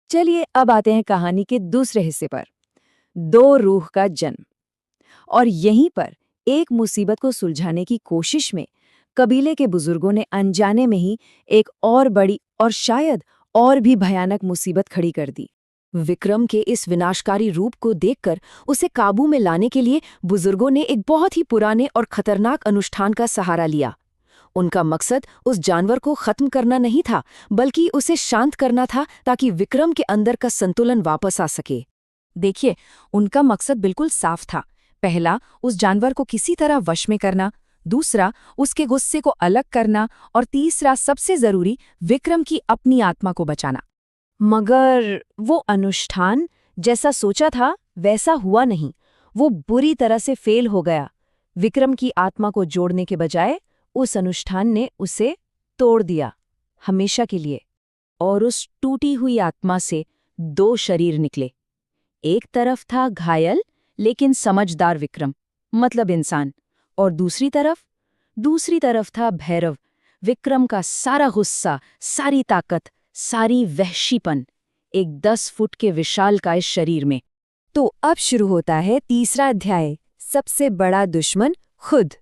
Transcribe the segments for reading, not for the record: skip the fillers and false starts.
चलिए अब आते हैं कहानी के दूसरे हिस्से पर। दो रूह का जन्म। और यहीं पर एक मुसीबत को सुलझाने की कोशिश में कबीले के बुजुर्गों ने अनजाने में ही एक और बड़ी और शायद और भी भयानक मुसीबत खड़ी कर दी। विक्रम के इस विनाशकारी रूप को देखकर उसे काबू में लाने के लिए बुजुर्गों ने एक बहुत ही पुराने और खतरनाक अनुष्ठान का सहारा लिया। उनका मकसद उस जानवर को खत्म करना नहीं था, बल्कि उसे शांत करना था ताकि विक्रम के अंदर का संतुलन वापस आ सके। देखिए, उनका मकसद बिल्कुल साफ था। पहला, उस जानवर को किसी तरह वश में करना। दूसरा, उसके गुस्से को अलग करना। और तीसरा, सबसे जरूरी, विक्रम की अपनी आत्मा को बचाना। मगर वो अनुष्ठान जैसा सोचा था वैसा हुआ नहीं। वो बुरी तरह से फेल हो गया। विक्रम की आत्मा को जोड़ने के बजाय उस अनुष्ठान ने उसे तोड़ दिया, हमेशा के लिए। और उस टूटी हुई आत्मा से दो शरीर निकले। एक तरफ था घायल लेकिन समझदार विक्रम, मतलब इंसान, और दूसरी तरफ था भैरव, विक्रम का सारा गुस्सा, सारी ताकत, सारी वहशीपन, एक 10 फुट के विशालकाय शरीर में। तो अब शुरू होता है तीसरा अध्याय, सबसे बड़ा दुश्मन खुद।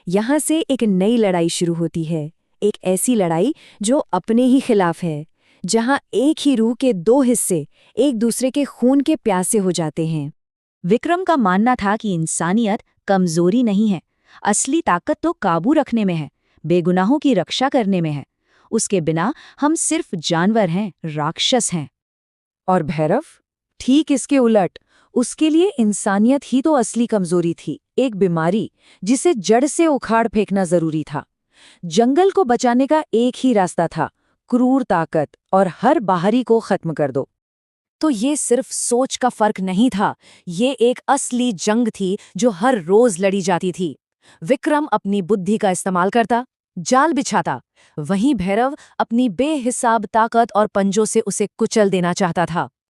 यहाँ से एक नई लड़ाई शुरू होती है, एक ऐसी लड़ाई जो अपने ही खिलाफ है, जहाँ एक ही रूह के दो हिस्से एक दूसरे के खून के प्यासे हो जाते हैं। विक्रम का मानना था कि इंसानियत कमजोरी नहीं है, असली ताकत तो काबू रखने में है, बेगुनाहों की रक्षा करने में है। उसके बिना हम सिर्फ जानवर हैं, राक्षस हैं। और भैरव? ठीक इसके उलट, उसके लिए इंसानियत ही तो असली कमजोरी थी, एक बीमारी जिसे जड़ से उखाड़ फेंकना जरूरी था। जंगल को बचाने का एक ही रास्ता था, क्रूर ताकत और हर बाहरी को खत्म कर दो। तो ये सिर्फ सोच का फर्क नहीं था, ये एक असली जंग थी जो हर रोज लड़ी जाती थी। विक्रम अपनी बुद्धि का इस्तेमाल करता, जाल बिछाता, वहीं भैरव अपनी बेहिसाब ताकत और पंजों से उसे कुचल देना चाहता था।